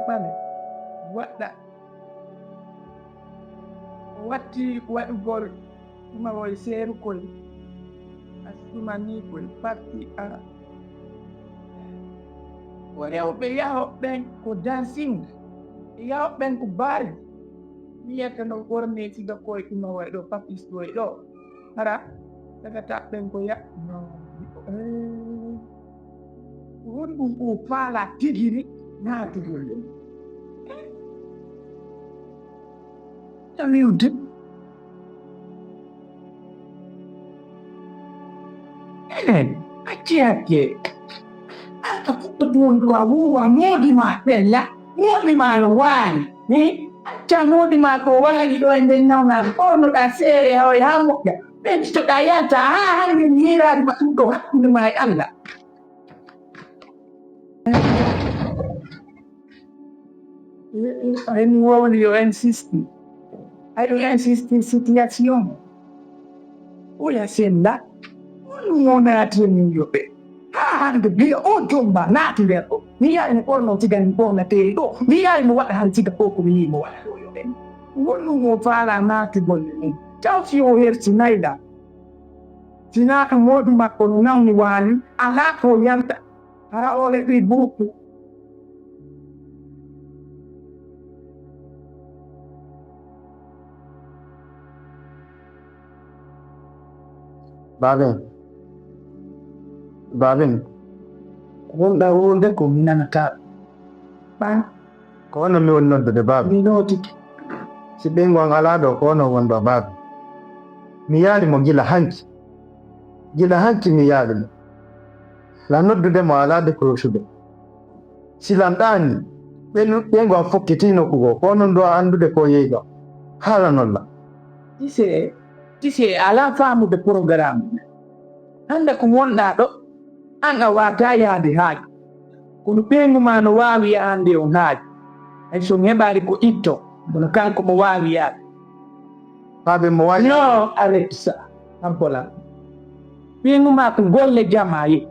ɓale waɗɗa watti waɗugol ɗumawol seerugol asumanigol parti a o rewɓe yahoɓɓen ko dansin yahoɓɓen ko baari wiyata no ɓornetiga koye ɗumawol ɗo papisɗoy ɗo hara tagataɓɓen ko yaɓno wonɗum o faala tigiri naatugol ɗum wiwde acce aka fuɗɗo ɗum a wuwa moodima ɓella moodima no waani ni acca moodima ko waani ɗo e nden nawnaade ɓornoɗa seere hawa ha moƴƴa ɓeɗitoɗa yalta ha hande miiraade ma ɗum ɗo hakkunde ma e Allah en wowni yo insisti aɗo insisti situation oya sella on naatini yoɓe ha hande mbiya o jomba naati nder ɗo mi yaari mi ɓorno tiga mi ɓornatee ɗo mi yaari mi waɗa han tiga ko komi yii mo waɗa ɗo yoɓe gonɗum o faala naatugol mum taw si o hertinayɗa sina ɗum woɗu makko no nawni waani alaa ko yalta ha o heɓi buuɗu Babin wonɗa wonde ko mi nanata ɓan ko wono mi woni noddude Babi mi notiki si ɓeygu an alaa ɗo ko wono wonɗo Babi mi yaari mo gila hanki mi yaari mo la noddude mo alaa décrochude silanɗaani ɓeygu an fokkitino kugo ko onon ɗo anndude ko yehi ɗo haalanolla tise ala faamude programme hande ko wonɗa ɗo an a wata yahde haaji kono ɓeygu ma no waawi yahande on haaji hay so heɓari ko itto kono kanko mo waawi yahde Babi mo waɗi no arrête ça ampola ɓeygu ma ko golle jama yi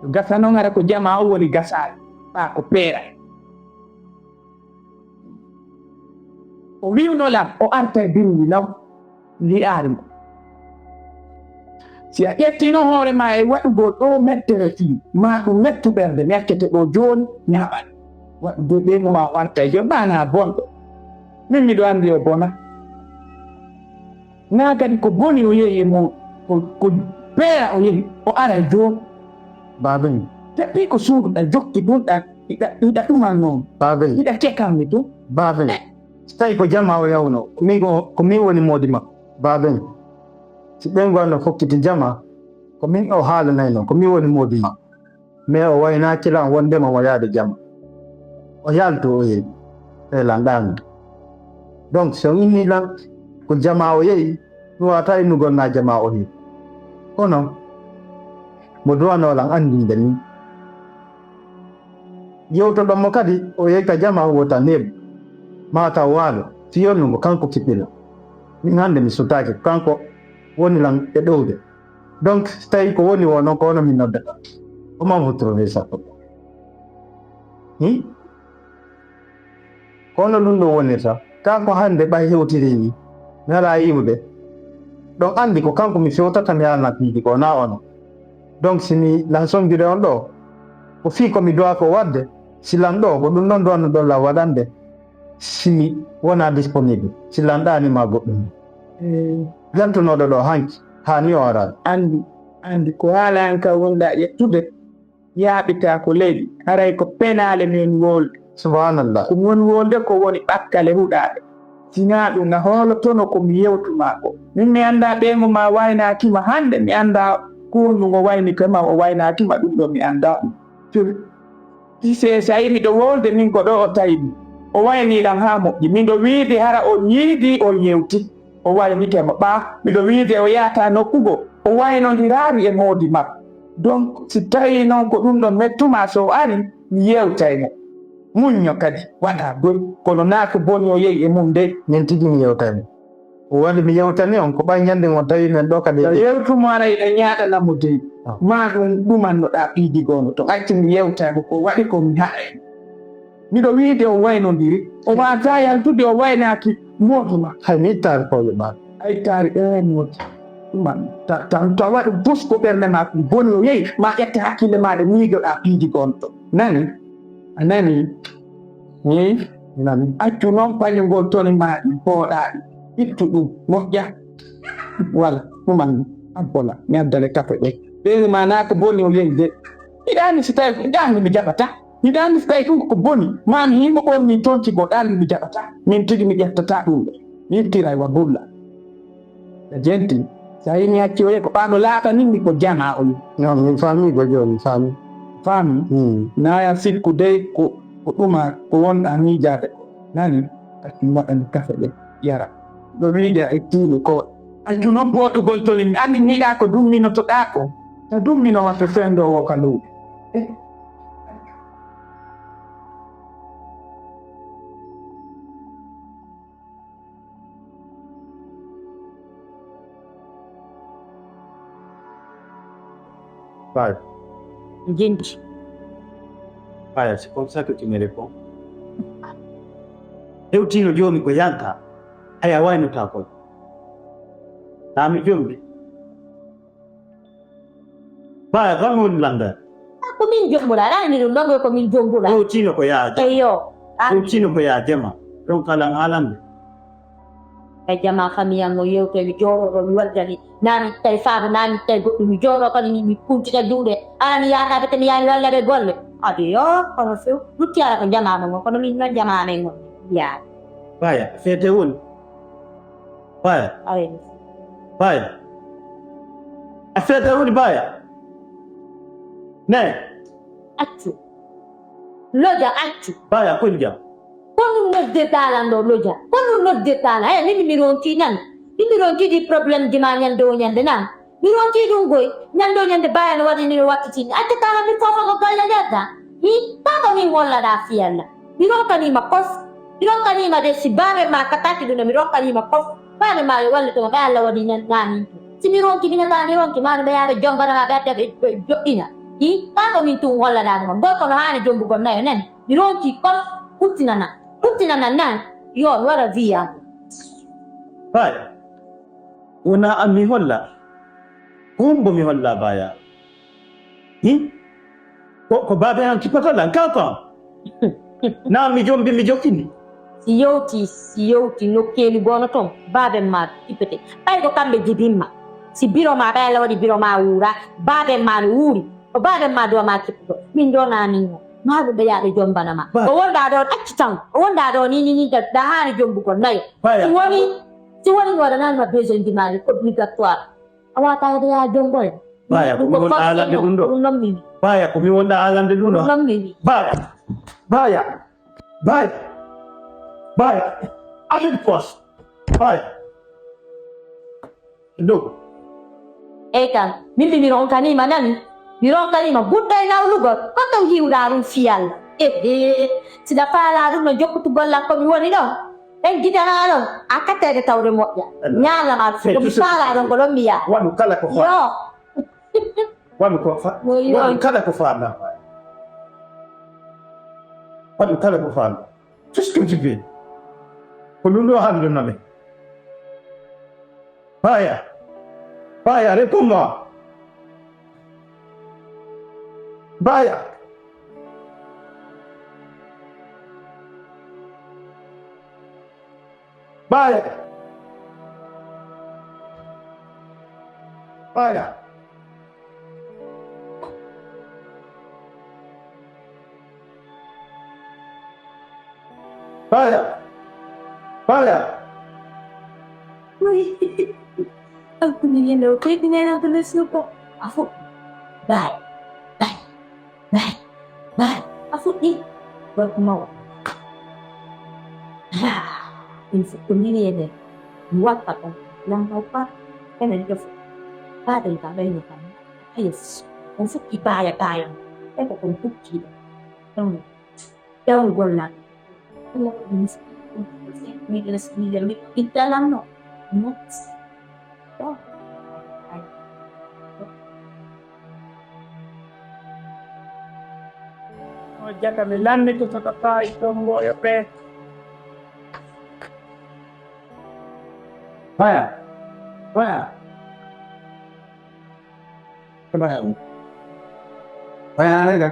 gasa noon ara ko jama o woni gasaari ɓa ko peera o wiwnolam o arta e birndi law li'aari mo si a ƴettino hoore ma e waɗugol ɗo mettere fii ma ɗum mettu ɓerde mettete ɗo jooni mi haɓat waɗugo ɓeygu ma wanta e joni ɓana bonɗo min miɗo anndi o bona na kadi ko boni o yehi e mum ko peera o yehi o ara e jooni Babin teɓɓi ko suuduɗa jokki ɗum ɗiɗa ɗuman noon Babin ɗiɗa tekanmi ɗum Babin so tawi ko jama o yawno ko min woni moodi ma Babin si ɓeygu an no fokkiti jama ko min o haalanayno ko min woni moodi ma mais o waynakilan wondema mo yaade jama o yalto o yehi elanɗami donc so innilan ko jama o yehi ɗum wata innugol na jama o yehi kono mo duwanolan andinde ni yewtoɗonmo kadi o yehi ka jama wota neebu mataw waalo si yonnugo kanko kiɓɓilo min hannde mi sutaki kanko woni lan e ɗowde donc so tawi ko woni wono ko wono min noddata comment vous trouvez ça ko hono ɗum ɗo wonirta kanko hannde ɓay hewtiri ni mi ala yiwde ɗon anndi ko kanko mi fewtata mi alnat yiidi ko na ono donc simi lan sonngire on ɗo ko fii komi dowa ko waɗde silan ɗo ko ɗum ɗon duwanno ɗon la waɗande simi wona disponible silanɗanima goɗɗum jantunoɗo ɗo hanki hani o arani andi ko haalan ka wonɗa ƴettude yaaɓita ko leydi haray ko penale min wolde subhanallah ko woni wolde ko woni ɓakkale huɗaɗe sina ɗum na hoolotono komi yewtuma ko min mi annda ɓeygu ma waynakima hande mi annda konnugo wayni kama o waynakima ɗum ɗo mi annda so yi miɗo wolde min ko ɗo o tawi o wayniɗam ha moƴƴi miɗo wiide hara o yiidi o yewti o waynitemo ɓa miɗo wiide o yahata nokkugo o waynodiraari e moodi makko donc si tawi noon ko ɗum ɗon mettuma so o ari mi yewtaymo muñño kadi waɗa gol kono naa ko boni o yehi e mum de min tigi mi yewtaymo o waɗi mi yewtani on ko ɓay ñande on tawi men ɗo kadi yewtumo ara yiɗa ñaaɗanamo de ma ɗum ɗumannoɗa ɓiidi gono to acci mi yewtaymo ko waɗi ko mi haɗa miɗo wiide o waynodiri o wata yaltude o waynaki moduma hay mi ittaare koɓe ɓaal ay taari modi man to a waɗi busko ɓernde ma ko boni o yehi ma ƴette hakkille maɗe miigoɗa piiji gonɗo nani a nani yehi nani accu noon pañugol toni maɗi pooɗaɗi ittu ɗum moƴƴa wala ɗuman ampola mi addane kafe ɗe ɓeydi ma na ko boni o yehi de hiɗani so tawi hiɗani mi jaɓata hiɗani so tawi ɗum ko boni mami himo ɓorni tonki goɗani mi jaɓata min tigi mi ƴettata ɗum ɗo mi ittira wa bulla a jenti sa yini hacci o yehi ko ɓaɗo laaɓa nin mi ko jama o non min faami go joni faami faami naya sikku dey ko ɗuma ko wonɗa miijade ko nani ati waɗani kafe ɗe yara ɗo wiide e tiiɗo ko anju noon boɗugol toni mi andi niɗa ko dumminotoɗa ko no dumminowa to fendo o ka lowɗi Vai. Gente, Haya, c'est comme ça que tu me réponds. Eu tino jomi ko yanka haya wayno takol tami jombi baya gamon landa ako min jombula, nani nilundogo ko min jombula. eu tino ko ya Eyo, eu tino ko ya jema don kalang alam kay jama kami yang mo yo kay joro ko wal dali nani tay fa nani tay go mi joro ko ni mi punti ka dunde ani ya ka betani ya la be golle adi yo kono fe lutti ala ko jama mo kono min na jama me ngo ya baya fete won baya ay baya a fete won baya ne accu loja accu baya kunja kono nodde talando loja kono nodde tala ni mi ronti nan mi ronti di problem di manyan do nyande nan mi ronti dum goy nyando nyande baya no wadi ni wakati ni ate tala mi fofa ko galla jata hi tata mi wala da fiala mi ronka ni makos mi ronka ni ma de sibabe ma katati do mi ronka ni makos bale ma wala to bala wadi nan nani si mi ronki ni nan ni ronki ma be ya jonga na ba ta ina hi tata mi tu wala da no boko no hani jombu ko na nen mi ronki ko kutinana nan yo wara via baya una ami holla kumbo mi holla baya ko babe an kipatola kaka na mi jokini siyoti no keli gono ton babe ma ipete ay ko kambe jibimma si biro ma bela wadi biro ma ura babe ma uri o babe ma do ma kipto min do nani maɗum ɓe yaaɓe jombanama o wonɗa ɗon acci tan o wonɗa ɗo ni da hani jombu kon nayo si woni mi waɗananima besoin ji maɗi obligatoire a wata wode ya jomboya baya ko mi wonɗa alande ɗum ɗo ɗum nommimi baya ko mi wonɗa alande ɗum ɗo nommimi baya amin pos baya ɗo eyi tan min mbi mi ronkanima nani mi ronkanima guɗɗo e nawlugol ko taw hiwɗa ɗum fiyalla siɗa faala ɗum no jokkutugollan komi woni ɗo en gidana ɗon a kattede tawde moƴƴa ñalama komi faala ɗon ko ɗon mi yaa waɗu kala ko fa yo waɗu kala ko faala waɗu kala ko faala tout ce que tu veux ko ɗum ɗo haldunami baya réponds-moi baya baya baya aku ingin oke dengan yang tulis lupa aku baik aku ni bermau info ini ada buat apa yang apa kan ada ada yang tak ada kan ayo untuk kaya aku pun bukti tahu bola kalau ini kita dalam no oh jaka mi landi ko taka fa itongo ya pe. Baya. Baya. Baya nalika.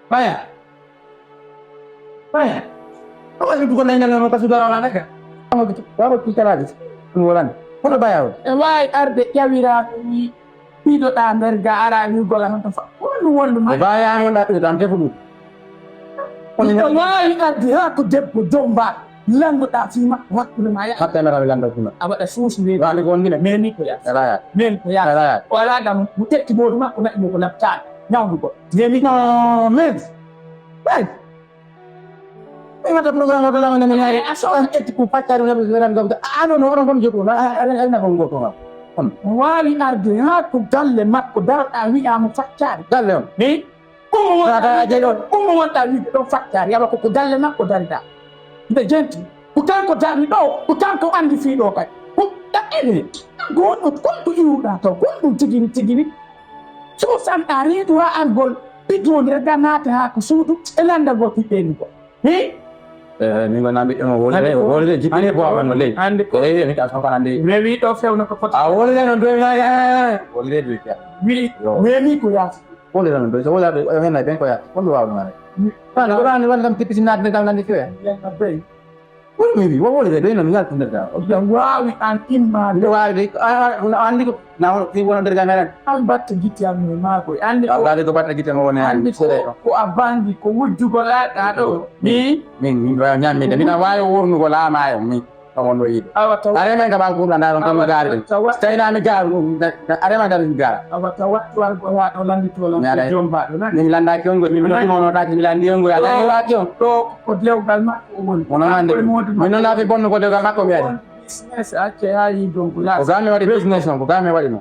Baya. Apa sih bukan nanya nama saudara anak kan? Kamu kita lagi. Kemudian, mana bayar? Wai arde yawira ni pido ta nder ga ara ni gola non fa. Wondu ma. Bayar nggak itu dan tepu. Wai arde ha ko debbo domba. Lango ta fi ma waktu ma ya. Kata mereka bilang itu. Aba da sus ni. Balik kon gini. Meni ko ya. Raya. Men ko ya. Raya. Wala da mu tek mo ma ko na ni ko lapta. Nyawu ko. Meni No, men. Baik. Ini ada program apa namanya ini? Asal itu pacar udah beneran gak betul. No orang pun juga. Ada ngomong kok. wali arde ha ko galle makko darɗa wi'ama faccare Galle on. ni ɗum Kaka jeɗon. ɗum wonɗa wiide ɗon faccare yaba koko galle makko darida nde jenti ko kanko darni ɗo ko kanko andi fiiɗo kay ko ɗaɗɗini goɗɗo konɗo iwɗa taw konɗum tigini tigini so sanɗa reedu ha argol ɓiddode rega naata ha ko suudu e landagol piɗɗeni ko Min ko nambi ɗum wolde jippine bo awan wolde. Ande Ko mi ka son kana de. rewi ɗo fewno ko foti A wolde non do wolde do ya. wi wemi ko yaasi Wolde non do so wolde hen na ben ko ya. Wolde wa ngare. Kana ora ni wala tipisi nat ne tan nan ko ya. lenga bey Wolde mi wolde do non ngal tunda da. oɗon wawi an immaade Ndo wa de andi ko na fi wona der ga meren. an batta gitti am e maako andi Allah de do batta gite mo woni andi andi sere. ko a bandi ko wujjugo laaɗa ɗo ni Min wa nyammi de mina wawi wurnu ko laama yo mi on do yide. awa taw Are men ka ban ko na don kam gaari. Stayna mi gaar are man gaari gaar. awa taw wattuwal ko waɗo landitolon Mi aɗa- jombaɗo nani Min landa ki on go min no mo taati mi landi on go ya. Dai wa ki on. ɗo ko lewgal makko o woni Mono hande. Min non na fi bonno ko de ga makko mi adi. business acce ha yi donc Ko yaasi game waɗi business on ko game waɗi no.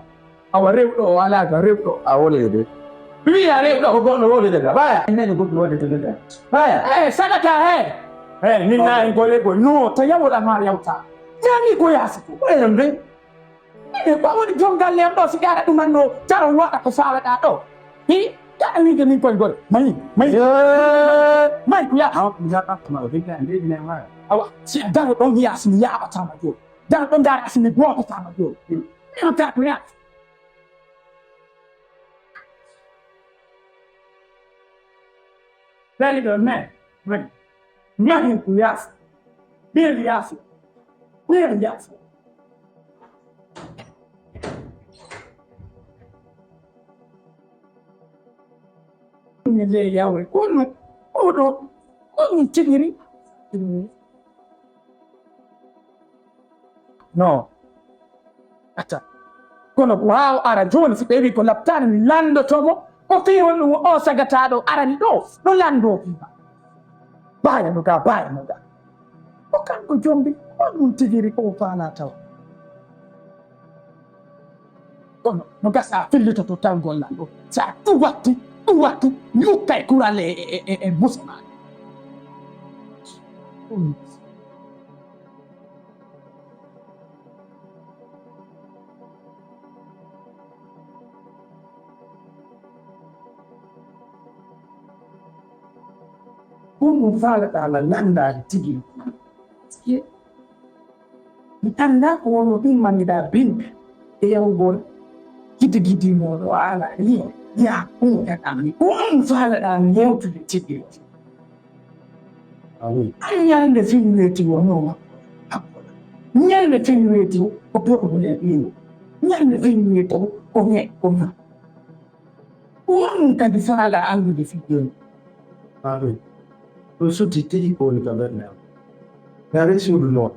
awa rewɗo o ala ka rewɗo A wolde de. wiya rewɗo Ko goɗɗo wolde de ga. Baya. Nene goɗɗo wolde de ga. Baya. saɗata he min na en gole go no to yawoɗama yawta ñami ko yaasi ko Ko en de. ko woni jongal lem ɗo so ƴaɗa ɗuman ɗo jaro waɗa ko fawaɗa ɗo hi ƴaɗa wiide min koye gole mayi ko yaasi awa si daro ɗon yaasi mi yaɓatama joni daro ɗon dara asi mi gotatama joni ɗemata ko yaasi Very good man. Right. Nothing to yaasi. Ɓeeri yaasi. Ɓeeri yaasi. Ne zai yawo ko no oɗo ko ɗum tigiri no ata kono waw ara joni so ɓewi ko laptani mi landotomo o fiwon ɗum o sagataɗo arani ɗo ɗo lando fiba bayanoga o kanko jombi ko ɗum tigiri ko fana taw kono no gasa fillitoto taw gollal ɗo sa ɗum wattu yukkay kuralle e musma ɗum faalaɗa Allah landade tigi mi anda ko wono ɗum mangiɗa binde e yawgol gidi moɗo ala ni ya ɗum ɗaɗami ɗum faalaɗa yewtude tigi an ñande fiwreti wonoma ñande fiwreti ko dorgole ɗino ñande fiwreti ko ñe ko ma ɗum kadi faala andude fijoni Ɗo sutti tigi ko woni ka nder neɗɗo. Ngare suudu noon.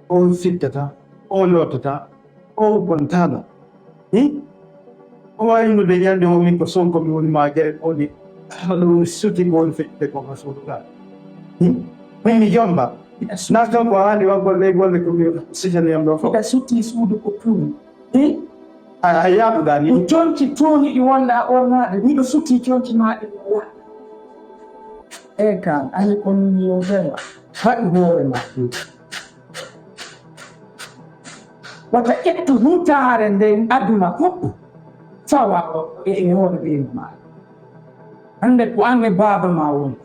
O fittata, o lottata, o bontaɗo. O wawi yimɓe ñande o min ko Sonko mi woni ma gueɗe oɗi. Ɗum sutti ko woni fitte ko ka suudu ka. Min mi jomba. Na kanko hande waggol golle ko mi sijaniyam ɗo fof. ida sutti suudu ko tuumi A yaɓuɗa ni. ɗi jonci tooni ɗi wonɗa ornaɗe miɗo sutti jonci maɗe kan ani on yo vema haɗi hoore ma wata ƴettu hutare nden aduna fof fawa e hoore ɓeydu ma hande ko an e baaba ma woni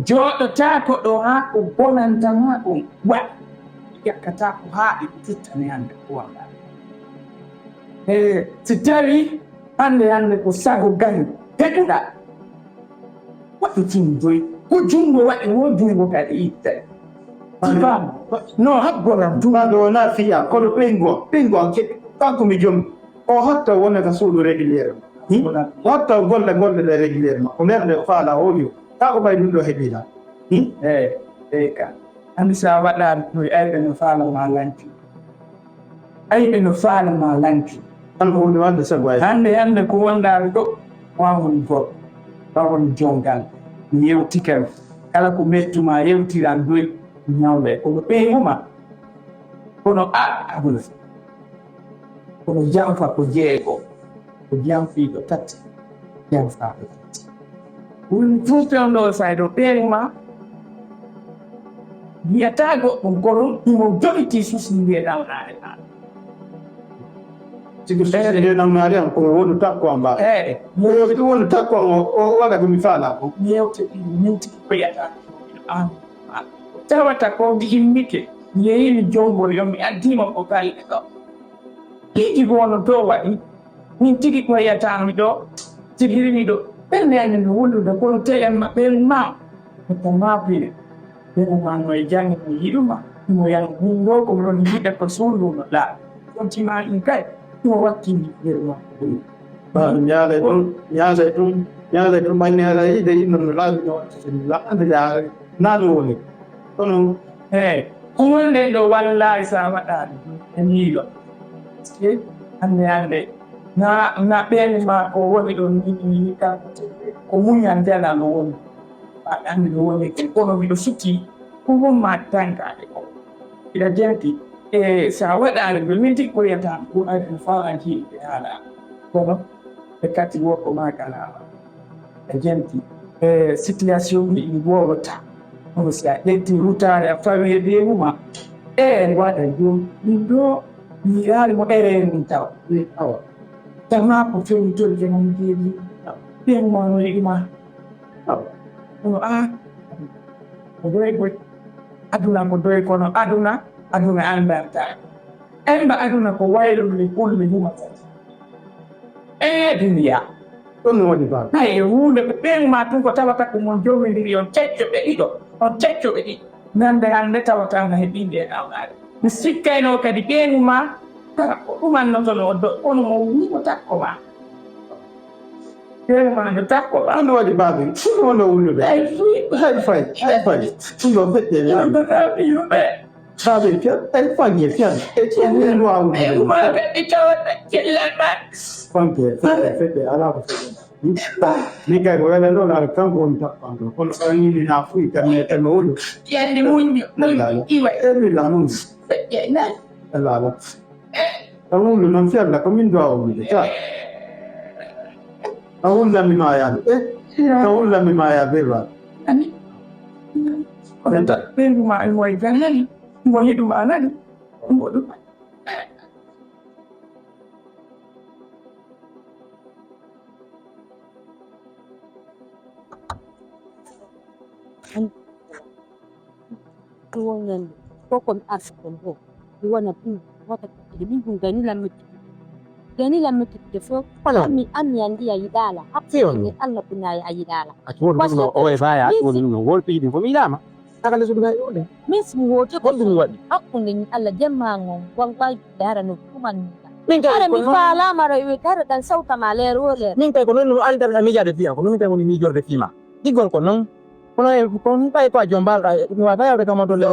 jooɗotaa ko ɗo haa ko bonantama ɗum wa ƴakkata ko haaɗi tittane hande ko walla si tawi hande ko sago gani teɗuɗa waɗitin joyi ko junngo waɗi wo junngo kadi itta fam no habboram tumaɗo wona fiya kono ɓeygo kanko mi joom o hatta wonata suudu réguliére o hatta golle ɗe régulièrement ko nder faala hoƴo kako ɓay ɗum ɗo heɓiɗa eyi ka andi sa waɗani ɗoy ayɓe no faalama lanci ayɓe no faalama lanci tanko woni wande sago ay hande ko wonɗaɓe ɗo wawon goɗɗo wawon jongal yewtikam kala ko mettuma yewtiran doy ñawɓe kono ɓeyguma kono abula kono janfa ko jeego ko janfiɗo tati janfaɗo tati woni fuuton ɗo sayɗo ɓeyguma wiyata goɗɗum kono imo joɗiti susi mbiyeɗamnaare ma sigi ndeɗamnaare an komo wonu takko am mbaɗa ɗum wonu takko o waɗa komi faala ko yewte minti ɓeyata an tawata ko himmike yeyimi jongol yomi addima ko galle ɗo liɗi gono to waɗi min tigi ko yiyatami ɗo tigirimi ɗo ɓernde amen no wondude kono teyen maɓɓe ma ko mapire ɓenumano e jange mo yiɗuma imo yan min ɗo ko ɗon yiɗa ko suuduno laaɓi kontima ɗum kay imo wakkindi ñaale ɗum mannere yiide yimɓe no laaɓi no laɓde yaare naano woni kono ko wonde ɗo wallahi sa waɗaɗi e miilo hande na ɓeene ma ko woni ɗon yiɗi kanko ko muñantela no woni aɗa andi no woni kono miɗo sutti ko wonma tankaɗe ko ina jenti sa waɗani ɓe min tigi ɓoyata ko aɗa fawanti ɓe haala kono ɓe katti worko ma kalama e jenti situation ji ɗi wowata ono si a ƴetti rutare a fawi ɓeemuma en waɗa joni ɗum ɗo mi yaari mo min taw awa tama ko fewi tolde mon jeeɗi ɓeemuma no yiɗima ono ko doy koy aduna ko doy kono aduna andarta emba aduna ko waylunde kulɓe humata duniya ɗon no waɗi baa ay hunde ɓe ɓeema tun ko tawata ko mon jomidiri on ceccoɓe ɗiɗo on ceccoɓe ɗiɗo nande hande tawata no heɓinde e awɗade mi sikkayno kadi ɓeenuma ko ɗumannotono kono mo wimo takko ma ɓeenuma no takko ma ɗon no waɗi baaɓe ɗum wonno wullude hay fay ɗum ɗo feƴƴe yimɓe baaɓe ay fange fiyan en wawude ɓe tawata cellal fanke feƴƴe ala ko feƴƴe min kay ko welen ɗon ara kanko woni tappanɗo kono ɗon yini na fuyi temme wolu yande muñño iwa ermilla noon feƴƴe nayi ala tan wullu noon fiyalla ko min duwa wulude ta a wullami ma yaade a wullami ma ya berwa ani kono ɓeenduma e moye gan nani mo yiɗuma nani mo ɗum Ruangan pokok aspen ho ruangan tu wata jadi gani la mutu defo ami andi ya idala Azione. alla punya ya idala Atuone uno o e vai a tuone uno golpi di famiglia takale su dai ole mis wote golpi mi wadi aku ni alla jamango wang pai dara no kuman min ada kay mi fala mara wi dara dan sauta malero le min kay ko non aldar amiga de fia ko non kay woni mi jorde fima digol ko non kono e kon tay ko jombal mi wata ya ka mo dolle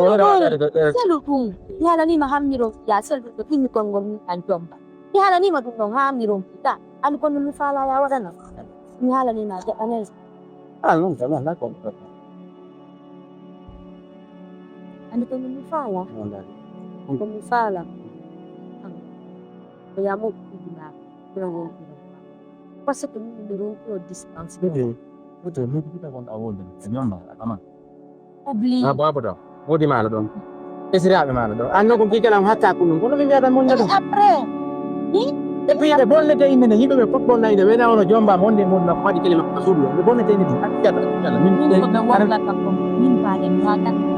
selu tum yala ni mahamiro ya sel to kini kongon an jomba yala ni madung dong hamiro kita an kon mi fala ya wadana yala ni na japanes ah non sa la ko an kon mi fala non dai kon mi fala ya mo kina pero pasa ko ni duro ko distance betul mi kita kon awol nyamba kama obli apa do modi mala don esira be mala do anno ko kikelam hatta kunum kono mi biada mon jado après ni e puis e bonne te ine yimɓe ɓe fof bonna ine wena ono jomba monde mon na faɗi kelema ko suudu ɓe bonne te ine ti akkata min min ko ɓe wallata ko min mbaɗen ha tan